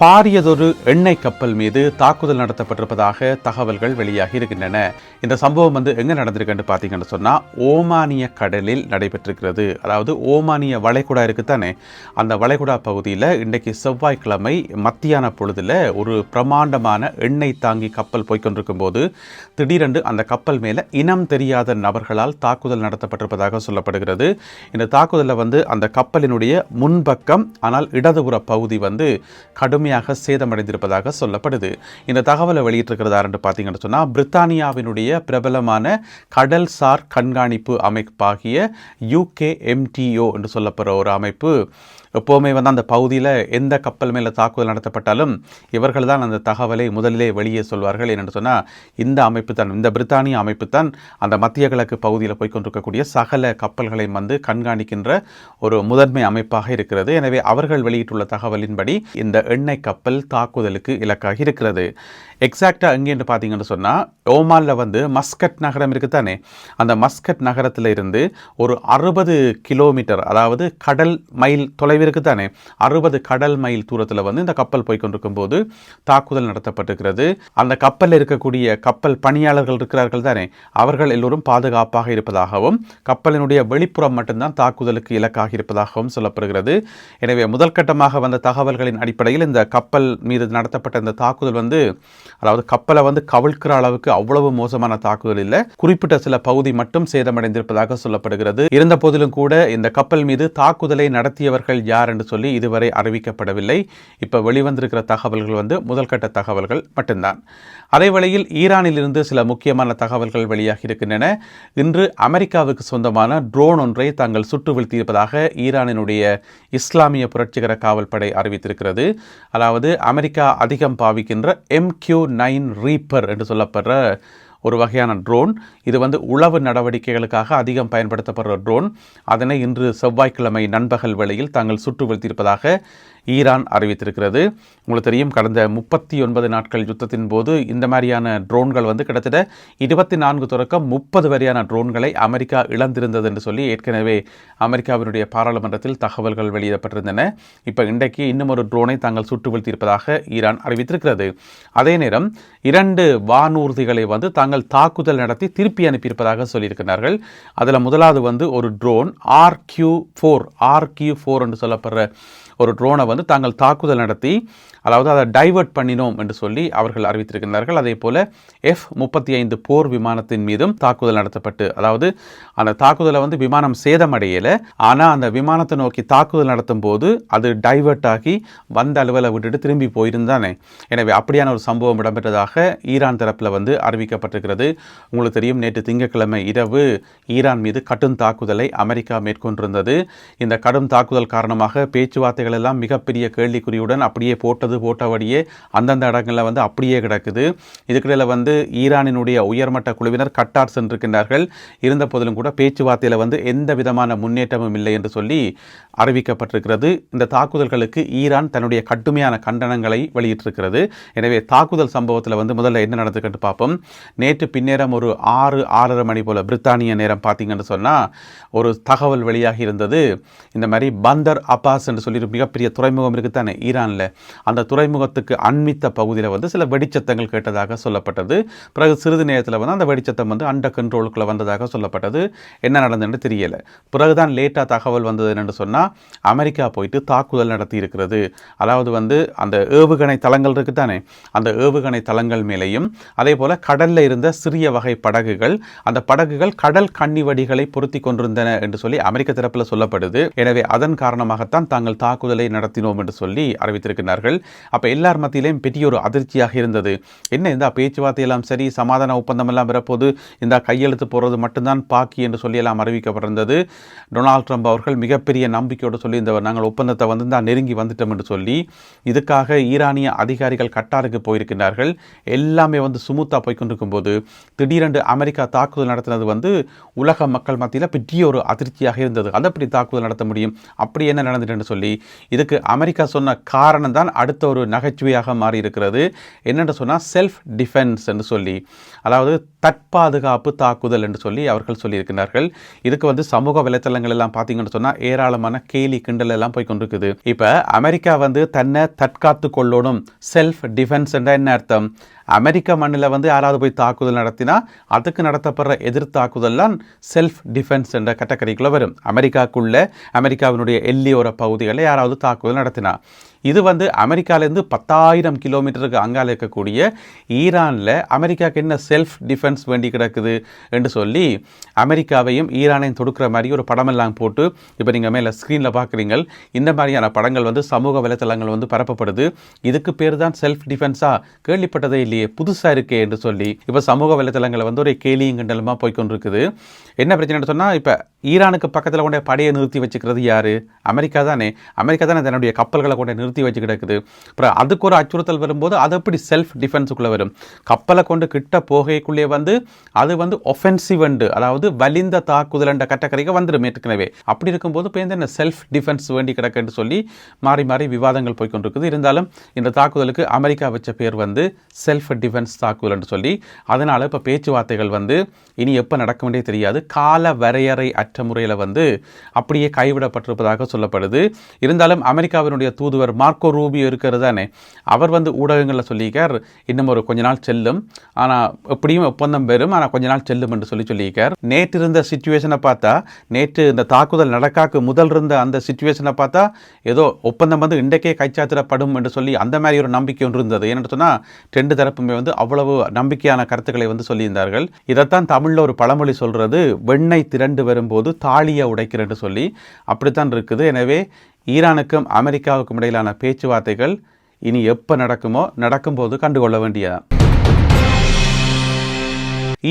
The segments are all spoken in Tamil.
பாரியதொரு எண்ணெய் கப்பல் மீது தாக்குதல் நடத்தப்பட்டிருப்பதாக தகவல்கள் வெளியாகி இருக்கின்றன. இந்த சம்பவம் எங்க நடந்திருக்குன்னு பார்த்தீங்கன்னு சொன்னால் ஓமானிய கடலில் நடைபெற்றிருக்கிறது. அதாவது ஓமானிய வளைகுடா இருக்குத்தானே, அந்த வளைகுடா பகுதியில் இன்றைக்கு செவ்வாய்க்கிழமை மத்தியான பொழுதில் ஒரு பிரமாண்டமான எண்ணெய் தாங்கி கப்பல் போய்கொண்டிருக்கும் போது திடீரென்று அந்த கப்பல் மேலே இனம் தெரியாத நபர்களால் தாக்குதல் நடத்தப்பட்டிருப்பதாக சொல்லப்படுகிறது. இந்த தாக்குதலில் அந்த கப்பலினுடைய முன்பக்கம் ஆனால் இடதுபுற பகுதி கடுமையாக சேதமடைந்திருப்பதாக சொல்லப்படுது. இந்த தகவலை வெளியிட்டிருக்கிறதா என்று பார்த்தீங்கன்னு சொன்னால் பிரித்தானியாவினுடைய பிரபலமான கடல்சார் கண்காணிப்பு அமைப்பாகிய UKMTO என்று சொல்லப்படுற ஒரு அமைப்பு. எப்போவுமே அந்த பகுதியில் எந்த கப்பல் மேலே தாக்குதல் நடத்தப்பட்டாலும் இவர்கள் தான் அந்த தகவலை முதலிலே வெளியே சொல்வார்கள். என்னென்னு சொன்னால் இந்த அமைப்பு தான், இந்த பிரித்தானிய அமைப்பு தான் அந்த மத்திய கிழக்கு பகுதியில் போய்கொண்டிருக்கக்கூடிய சகல கப்பல்களையும் கண்காணிக்கின்ற ஒரு முதன்மை அமைப்பாக இருக்கிறது. எனவே அவர்கள் வெளியிட்டுள்ள தகவலின்படி இந்த எண்ணெய் கப்பல் தாக்குதலுக்கு இலக்காகி இருக்கிறது. எக்ஸாக்டாக எங்கேன்னு பார்த்தீங்கன்னு சொன்னால் ஓமானில் மஸ்கட் நகரம் இருக்குத்தானே, அந்த மஸ்கட் நகரத்தில் இருந்து ஒரு 60 கிலோமீட்டர், அதாவது கடல் மைல் தொலைவு இருக்குத்தானே, 60 கடல் மைல் தூரத்தில் இந்த கப்பல் போய்கொண்டிருக்கும் போது தாக்குதல் நடத்தப்பட்டிருக்கிறது. அந்த கப்பலில் இருக்கக்கூடிய கப்பல் பணியாளர்கள் இருக்கிறார்கள் தானே, அவர்கள் எல்லோரும் பாதுகாப்பாக இருப்பதாகவும் கப்பலினுடைய வெளிப்புறம் மட்டும்தான் தாக்குதலுக்கு இலக்காக இருப்பதாகவும் சொல்லப்படுகிறது. எனவே முதல் கட்டமாக வந்த தகவல்களின் அடிப்படையில் இந்த கப்பல் மீது நடத்தப்பட்ட இந்த தாக்குதல் அதாவது கப்பலை கவிழ்க்கிற அளவுக்கு அவ்வளவு மோசமான தாக்குதல் இல்லை, குறிப்பிட்ட சில பகுதி மட்டும் சேதமடைந்திருப்பதாக சொல்லப்படுகிறது. இருந்த போதிலும் கூட இந்த கப்பல் மீது தாக்குதலை நடத்தியவர்கள் யார் என்று சொல்லி இதுவரை அறிவிக்கப்படவில்லை. இப்ப வெளிவந்திருக்கிற தகவல்கள் முதல் கட்ட தகவல்கள் மட்டும்தான். அதே வேளையில் ஈரானில் இருந்து சில முக்கியமான தகவல்கள் வெளியாகி இருக்கின்றன. இன்று அமெரிக்காவுக்கு சொந்தமான ட்ரோன் ஒன்றை தாங்கள் சுட்டு வீழ்த்தியிருப்பதாக ஈரானினுடைய இஸ்லாமிய புரட்சிகர காவல்படை அறிவித்திருக்கிறது. அதாவது அமெரிக்கா அதிகம் பாவிக்கின்ற MQ-9 ரீப்பர் என்று சொல்லப்படுற ஒரு வகையான ட்ரோன். இது உளவு நடவடிக்கைகளுக்காக அதிகம் பயன்படுத்தப்படுற ட்ரோன். அதனை இன்று செவ்வாய்க்கிழமை நண்பகல் வேளையில் தாங்கள் சுட்டு வீழ்த்தியிருப்பதாக ஈரான் அறிவித்திருக்கிறது. உங்களுக்கு தெரியும், கடந்த 39 நாட்கள் யுத்தத்தின் போது இந்த மாதிரியான ட்ரோன்கள் கிட்டத்தட்ட 24 தொடக்கம் 30 வரையான ட்ரோன்களை அமெரிக்கா இழந்திருந்தது என்று சொல்லி ஏற்கனவே அமெரிக்காவினுடைய பாராளுமன்றத்தில் தகவல்கள் வெளியிடப்பட்டிருந்தன. இப்போ இன்றைக்கு இன்னும் ஒரு ட்ரோனை தாங்கள் சுட்டு வீழ்த்தியிருப்பதாக ஈரான் அறிவித்திருக்கிறது. அதே நேரம் 2 வானூர்திகளை தாங்கள் தாக்குதல் நடத்தி திருப்பி அனுப்பியிருப்பதாக சொல்லியிருக்கிறார்கள். அதில் முதலாவது ஒரு ட்ரோன் RQ-4 என்று சொல்லப்படுற ஒரு ட்ரோனை தாங்கள் தாக்குதல் நடத்தி, அதாவது அதை டைவர்ட் பண்ணினோம் என்று சொல்லி அவர்கள் அறிவித்திருக்கிறார்கள். அதே போல F-35 போர் விமானத்தின் மீதும் தாக்குதல் நடத்தப்பட்டு, அதாவது அந்த தாக்குதலை விமானம் சேதமடையலை, ஆனால் அந்த விமானத்தை நோக்கி தாக்குதல் நடத்தும் போது அது டைவர்ட் ஆகி வந்த அளவில் விட்டுட்டு திரும்பி போயிருந்தானே. எனவே அப்படியான ஒரு சம்பவம் இடம்பெற்றதாக ஈரான் தரப்பில் அறிவிக்கப்பட்டிருக்கிறது. உங்களுக்கு தெரியும், நேற்று திங்கட்கிழமை இரவு ஈரான் மீது கடும் தாக்குதலை அமெரிக்கா மேற்கொண்டிருந்தது. இந்த கடும் தாக்குதல் காரணமாக பேச்சுவார்த்தைகள் எல்லாம் மிகப்பெரிய கேள்விக்குறியுடன் அப்படியே போட்டபடியே அந்தந்த இடங்களில் அப்படியே கிடக்குது. இதுக்கிடையில் ஈரானினுடைய உயர்மட்ட குழுவினர் கட்டார் சென்றிருக்கின்றார்கள். இருந்த போதிலும் கூட பேச்சுவார்த்தையில் எந்த விதமான முன்னேற்றமும் இல்லை என்று சொல்லி அறிவிக்கப்பட்டிருக்கிறது. இந்த தாக்குதல்களுக்கு ஈரான் தன்னுடைய கடுமையான கண்டனங்களை வெளியிட்டிருக்கிறது. எனவே தாக்குதல் சம்பவத்தில் முதல்ல என்ன நடந்துக்கிட்டு பார்ப்போம். நேற்று பின்னேரம் ஒரு 6-6:30 மணி போல பிரித்தானிய நேரம் பார்த்தீங்கன்னு சொன்னால் ஒரு தகவல் வெளியாகி இருந்தது. இந்த மாதிரி பந்தர் அப்பாஸ் என்று சொல்லி மிகப்பெரிய துறைமுகம் இருக்குத்தானே ஈரானில், அந்த துறைமுகத்துக்கு அண்மித்த பகுதியில் சில வெடிச்சத்தங்கள் கேட்டதாக சொல்லப்பட்டது. பிறகு சிறிது நேரத்தில் அந்த வெடிச்சத்தம் அண்டர் கண்ட்ரோலுக்குள்ள வந்ததாக சொல்லப்பட்டது. என்ன நடந்ததுன்னு தெரியல. பிறகுதான் லேட்டாக தகவல் வந்தது என்று சொன்னால் அமெரிக்கா போயிட்டு தாக்குதல் நடத்தி இருக்கிறது. அதாவது அந்த ஏவுகணை தளங்கள் இருக்குத்தானே, அந்த ஏவுகணை தளங்கள் மேலேயும் அதே போல கடல்ல இருந்த சிறிய வகை படகுகள், அந்த படகுகள் கடல் கண்ணிவடிகளை பொருத்தி கொண்டிருந்தன என்று சொல்லி அமெரிக்க தரப்பில் சொல்லப்படுது. எனவே அதன் காரணமாகத்தான் தாங்கள் தாக்குதலை நடத்தினோம் என்று சொல்லி அறிவித்திருக்கிறார்கள். அப்ப எல்லார் மத்தியிலையும் பெரிய ஒரு அதிர்ச்சியாக இருந்தது. என்ன இந்த பேச்சுவார்த்தை எல்லாம் சரி, சமாதான ஒப்பந்தம் எல்லாம் வரப்போது, இந்த கையெழுத்து போடுறது மட்டும்தான் பாக்கி என்று சொல்லி எல்லாம் அறிவிக்கப்பட்டிருந்தது. டொனால்ட் ட்ரம்ப் அவர்கள் மிகப்பெரிய நம்பிக்கையோடு சொல்லி இந்த நாங்கள் ஒப்பந்தத்தை தான் நெருங்கி வந்துட்டோம் என்று சொல்லி இதுக்காக ஈரானிய அதிகாரிகள் கட்டாருக்கு போயிருக்கிறார்கள். எல்லாமே சுமூத்தா போய்கொண்டிருக்கும் போது திடீரென்று அமெரிக்கா தாக்குதல் நடத்தினது உலக மக்கள் மத்தியில் பெரிய ஒரு அதிர்ச்சியாக இருந்தது. அதை எப்படி தாக்குதல் நடத்த முடியும், அப்படி என்ன நடந்துட்டு சொல்லி இதுக்கு அமெரிக்கா சொன்ன காரணம் தான் அடுத்த ஒரு நகைச்சுவையாக மாறி இருக்கிறது. என்னென்று சொன்னால் செல்ஃப் டிஃபென்ஸ் என்று சொல்லி, அதாவது தற்பாதுகாப்பு தாக்குதல் என்று சொல்லி அவர்கள் சொல்லியிருக்கிறார்கள். இதுக்கு வந்து சமூக வலைத்தளங்கள் எல்லாம் பார்த்தீங்கன்னு சொன்னால் ஏராளமான கேலி கிண்டல் எல்லாம் போய் கொண்டிருக்குது. இப்போ அமெரிக்கா வந்து தன்னை தற்காத்து கொள்ளணும், செல்ஃப் டிஃபென்ஸ் என்ற என்ன அர்த்தம்? அமெரிக்கா மண்ணில் வந்து யாராவது போய் தாக்குதல் நடத்தினா அதுக்கு நடத்தப்படுற எதிர் தாக்குதல்லாம் செல்ஃப் டிஃபென்ஸ் என்ற கேட்டகரிக்குள்ளே வரும். அமெரிக்காவினுடைய எல்லையோர பகுதிகளில் யாராவது தாக்குதல் நடத்தினா இது வந்து அமெரிக்காவிலேருந்து 10,000 கிலோமீட்டருக்கு அங்கால இருக்கக்கூடிய ஈரானில் அமெரிக்காவுக்கு என்ன செல்ஃப் டிஃபென்ஸ் வேண்டி கிடக்குது என்று சொல்லி அமெரிக்காவையும் ஈரானையும் தொடுக்கிற மாதிரி ஒரு படமெல்லாம் போட்டு இப்போ நீங்கள் மேலே ஸ்க்ரீனில் பார்க்குறீங்க. இந்த மாதிரியான படங்கள் வந்து சமூக வலைத்தளங்கள் வந்து பரப்பப்படுது. இதுக்கு பேர் தான் செல்ஃப் டிஃபென்ஸாக? கேள்விப்பட்டதே இல்லையே, புதுசாக இருக்கே என்று சொல்லி இப்போ சமூக வலைத்தளங்களை வந்து ஒரு கேலியும் கிண்டலுமா போய்கொண்டிருக்குது. என்ன பிரச்சனைன்னு சொன்னால் இப்போ ஈரானுக்கு பக்கத்தில் கொண்ட படையை நிறுத்தி வச்சுக்கிறது யார்? அமெரிக்கா தானே. தன்னுடைய கப்பல்களை கொண்ட நிறுத்தி வச்சு கிடக்குது. அப்புறம் அதுக்கு ஒரு அச்சுறுத்தல் வரும்போது அது எப்படி செல்ஃப் டிஃபென்ஸுக்குள்ளே வரும்? கப்பலை கொண்டு கிட்ட போகைக்குள்ளே வந்து அது வந்து ஒஃபென்சிவ் அண்டு, அதாவது வலிந்த தாக்குதல் என்ற கேட்டகரிக்கு வந்துடும் ஏற்கனவே. அப்படி இருக்கும்போது இப்போ என்ன செல்ஃப் டிஃபென்ஸ் வேண்டி கிடக்குன்னு சொல்லி மாறி மாறி விவாதங்கள் போய்கொண்டிருக்குது. இருந்தாலும் இந்த தாக்குதலுக்கு அமெரிக்கா வச்ச பேர் வந்து செல்ஃப் டிஃபென்ஸ் தாக்குதல் என்று சொல்லி, அதனால் இப்போ பேச்சுவார்த்தைகள் வந்து இனி எப்போ நடக்க வேண்டிய தெரியாது. கால வரையறை அற்ற முறையில் வந்து அப்படியே கைவிடப்பட்டிருப்பதாக சொல்லப்படுது. இருந்தாலும் அமெரிக்காவினுடைய தூதுவர் மார்க்கோ ரூபியோ இருக்கிறது தானே, அவர் வந்து ஊடகங்களில் சொல்லியிருக்கார் இன்னும் ஒரு கொஞ்ச நாள் செல்லும், ஆனால் எப்படியும் ஒப்பந்தம் பெறும், ஆனால் கொஞ்ச நாள் செல்லும் என்று சொல்லியிருக்கார். நேற்று இருந்த சிச்சுவேஷனை பார்த்தா, நேற்று இந்த தாக்குதல் நடக்காக்கு முதல் இருந்த அந்த சிச்சுவேஷனை பார்த்தா ஏதோ ஒப்பந்தம் வந்து இன்றைக்கே கைச்சாத்திரப்படும் என்று சொல்லி அந்த மாதிரி ஒரு நம்பிக்கை ஒன்று இருந்தது. ஏன்னு சொன்னால் ரெண்டு தரப்புமே வந்து அவ்வளவு நம்பிக்கையான கருத்துக்களை வந்து சொல்லியிருந்தார்கள். இதைத்தான் தமிழில் ஒரு பழமொழி சொல்கிறது, வெண்ணெய் திரண்டு வரும்போது தாலியை உடைக்கிறேன்னு சொல்லி. அப்படித்தான் இருக்குது. எனவே ஈரானுக்கும் அமெரிக்காவுக்கும் இடையிலான பேச்சுவார்த்தைகள் இனி எப்போ நடக்குமோ நடக்கும்போது கண்டுகொள்ள வேண்டியதான்.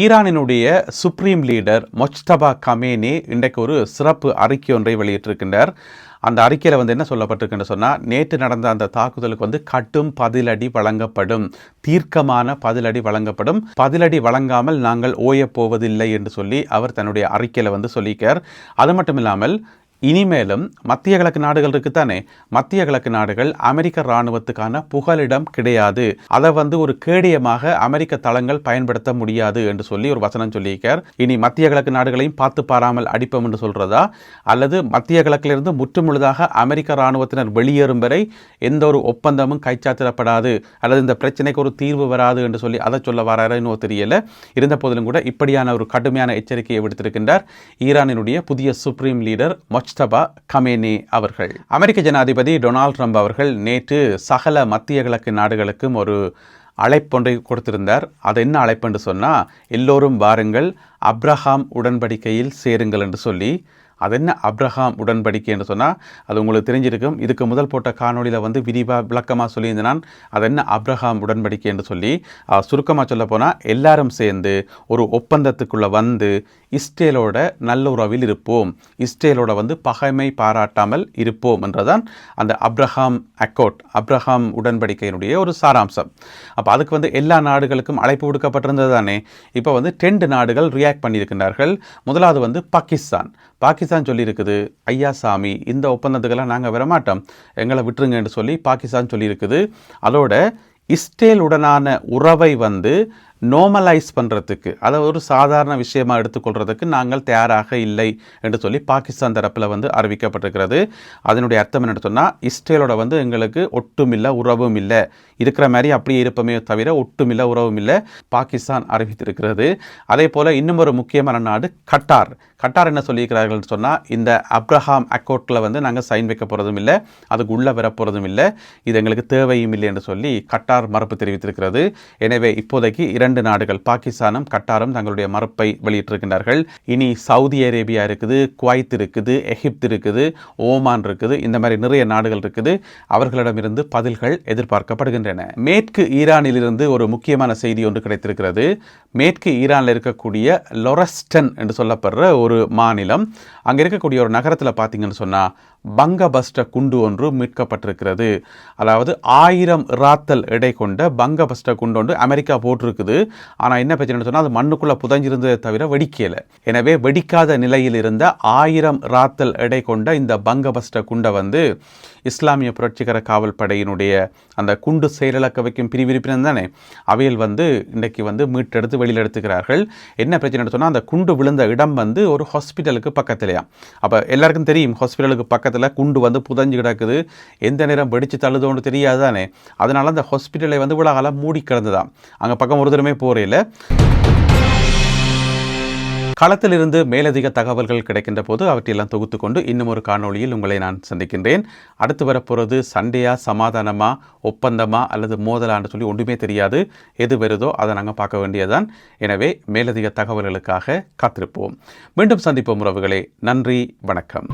ஈரானினுடைய சுப்ரீம் லீடர் மொஜ்தபா கமேனி இன்றைக்கு ஒரு சிறப்பு அறிக்கை ஒன்றை வெளியிட்டிருக்கின்றார். அந்த அறிக்கையில் வந்து என்ன சொல்லப்பட்டிருக்குன்னு சொன்னால், நேற்று நடந்த அந்த தாக்குதலுக்கு வந்து கடும் பதிலடி வழங்கப்படும், தீர்க்கமான பதிலடி வழங்கப்படும், பதிலடி வழங்காமல் நாங்கள் ஓயப்போவதில்லை என்று சொல்லி அவர் தன்னுடைய அறிக்கையில் வந்து சொல்லியிருக்கார். அது மட்டும் இல்லாமல் இனிமேலும் மத்திய கிழக்கு நாடுகள் இருக்குத்தானே, மத்திய கிழக்கு நாடுகள் அமெரிக்க இராணுவத்துக்கான புகலிடம் கிடையாது, அதை வந்து ஒரு கேடயமாக அமெரிக்க தளங்கள் பயன்படுத்த முடியாது என்று சொல்லி ஒரு வசனம் சொல்லியிருக்கார். இனி மத்திய கிழக்கு நாடுகளையும் பார்த்து பாராமல் அடிப்போம் என்று சொல்றதா, அல்லது மத்திய கிழக்கிலிருந்து முற்றுமுழுதாக அமெரிக்க இராணுவத்தினர் வெளியேறும் வரை எந்த ஒரு ஒப்பந்தமும் கைச்சாத்திடப்படாது, அல்லது இந்த பிரச்சனைக்கு ஒரு தீர்வு வராது என்று சொல்லி அதை சொல்ல வராருன்னு தெரியல. இருந்த போதிலும் கூட இப்படியான ஒரு கடுமையான எச்சரிக்கையை விடுத்திருக்கின்றார் ஈரானினுடைய புதிய சுப்ரீம் லீடர் மொஜ்தபா கமேனி அவர்கள். அமெரிக்க ஜனாதிபதி டொனால்ட் ட்ரம்ப் அவர்கள் நேற்று சகல மத்திய கிழக்கு நாடுகளுக்கும் ஒரு அழைப்பொன்றை கொடுத்திருந்தார். அது என்ன அழைப்புன்னு சொன்னால், எல்லோரும் வாருங்கள் அப்ரஹாம் உடன்படிக்கையில் சேருங்கள் என்று சொல்லி. அது என்ன அப்ரஹாம் உடன்படிக்கை என்று சொன்னால், அது உங்களுக்கு தெரிஞ்சிருக்கும். இதுக்கு முதல் போட்ட காணொலியில் வந்து விரிவாக விளக்கமாக சொல்லியிருந்தேன். அது என்ன அப்ரஹாம் உடன்படிக்கை என்று சொல்லி. சுருக்கமாக சொல்ல போனால், எல்லாரும் சேர்ந்து ஒரு ஒப்பந்தத்துக்குள்ளே வந்து இஸ்ரேலோட நல்ல உறவில் இருப்போம், இஸ்ரேலோட வந்து பகைமை பாராட்டாமல் இருப்போம் என்றதான் அந்த அப்ரஹாம் அக்கோர்ட், அப்ரஹாம் உடன்படிக்கையினுடைய ஒரு சாராம்சம். அப்போ அதுக்கு வந்து எல்லா நாடுகளுக்கும் அழைப்பு விடுக்கப்பட்டிருந்தது தானே. இப்போ வந்து 2 நாடுகள் ரியாக்ட் பண்ணியிருக்கிறார்கள். முதலாவது வந்து பாகிஸ்தான் சொல்லியிருக்குது, ஐயா சாமி இந்த ஒப்பந்தத்துக்கெல்லாம் நாங்கள் வரமாட்டோம், எங்களை விட்டுருங்க என்று சொல்லி பாகிஸ்தான் சொல்லியிருக்குது. அதோட இஸ்ரேலுடனான உறவை வந்து நார்மலைஸ் பண்ணுறதுக்கு, அதை ஒரு சாதாரண விஷயமாக எடுத்துக்கொள்கிறதுக்கு நாங்கள் தயாராக இல்லை என்று சொல்லி பாகிஸ்தான் தரப்பில் வந்து அறிவிக்கப்பட்டிருக்கிறது. அதனுடைய அர்த்தம் என்னென்னு சொன்னால், இஸ்ரேலோட வந்து எங்களுக்கு ஒட்டுமில்லை உறவும் இல்லை, இருக்கிற மாதிரி அப்படியே இருப்பமே தவிர ஒட்டுமில்லை உறவும் இல்லை, பாகிஸ்தான் அறிவித்திருக்கிறது. அதே போல் இன்னும் ஒரு முக்கியமான நாடு கட்டார் என்ன சொல்லியிருக்கிறார்கள் சொன்னால், இந்த அப்ரஹாம் அக்கோர்ட்டில் வந்து நாங்கள் சைன் வைக்க போகிறதும் இல்லை, அதுக்கு உள்ளே வர போகிறதும் இல்லை, இது எங்களுக்கு தேவையும் இல்லை என்று சொல்லி கட்டார் மறுப்பு தெரிவித்திருக்கிறது. எனவே இப்போதைக்கு 2 நாடுகள் பாகிஸ்தானும் கட்டாரும் தங்களுடைய மறுப்பை வெளியிட்டிருக்கின்றார்கள். இனி சவுதி அரேபியா இருக்குது, குவைத் இருக்குது, எகிப்து இருக்குது, ஓமான் இருக்குது, இந்த மாதிரி நிறைய நாடுகள் இருக்குது. அவர்களிடமிருந்து பதில்கள் எதிர்பார்க்கப்படுகின்றன. மேற்கு ஈரானிலிருந்து ஒரு முக்கியமான செய்தி ஒன்று கிடைத்திருக்கிறது. மேற்கு ஈரானில் இருக்கக்கூடிய லொரஸ்டன் என்று சொல்லப்படுற ஒரு மாநிலம், அங்கே இருக்கக்கூடிய ஒரு நகரத்தில் பார்த்தீங்கன்னு சொன்னால் பங்கபஸ்ட குண்டு ஒன்று மீட்கப்பட்டிருக்கிறது. அதாவது 1000 இராத்தல் எடை கொண்ட பங்கபஸ்ட குண்டு ஒன்று அமெரிக்கா போட்டிருக்குது. ஆனால் என்ன பிரச்சனைன்னு சொன்னால், அது மண்ணுக்குள்ளே புதஞ்சிருந்ததை தவிர வெடிக்கலை. எனவே வெடிக்காத நிலையில் இருந்த 1000 இராத்தல் எடை கொண்ட இந்த பங்கபஸ்ட குண்டை வந்து இஸ்லாமிய புரட்சிகர காவல் படையினுடைய அந்த குண்டு செயலிழக்க வைக்கும் பிரிவிரிப்பினர் தானே, அவையில் வந்து இன்றைக்கு வந்து மீட்டெடுத்து வெளியில் எடுத்துக்கிறார்கள். என்ன பிரச்சனைன்னு சொன்னால், அந்த குண்டு விழுந்த இடம் வந்து ஒரு ஹாஸ்பிட்டலுக்கு பக்கத்துலையா. அப்போ எல்லாருக்கும் தெரியும், ஹாஸ்பிட்டலுக்கு பக்கத்தில் குண்டு வந்து புதஞ்சு கிடக்குது, எந்த நேரம் வெடிச்சு தள்ளுதோன்னு தெரியாது தானே. அதனால அந்த ஹாஸ்பிட்டலை வந்து விழாகால மூடி கிடந்துதான். அங்கே பக்கம் ஒரு தரமே போறையில் களத்திலிருந்து மேலதிக தகவல்கள் கிடைக்கின்ற போது அவற்றையெல்லாம் தொகுத்து கொண்டு இன்னும் ஒரு காணொளியில் உங்களை நான் சந்திக்கின்றேன். அடுத்து வரப்போகிறது சண்டையா, சமாதானமா, ஒப்பந்தமா அல்லது மோதலான்னு சொல்லி ஒன்றுமே தெரியாது. எது வருதோ அதை நாங்கள் பார்க்க வேண்டியதுதான். எனவே மேலதிக தகவல்களுக்காக காத்திருப்போம். மீண்டும் சந்திப்போம் உறவுகளே. நன்றி, வணக்கம்.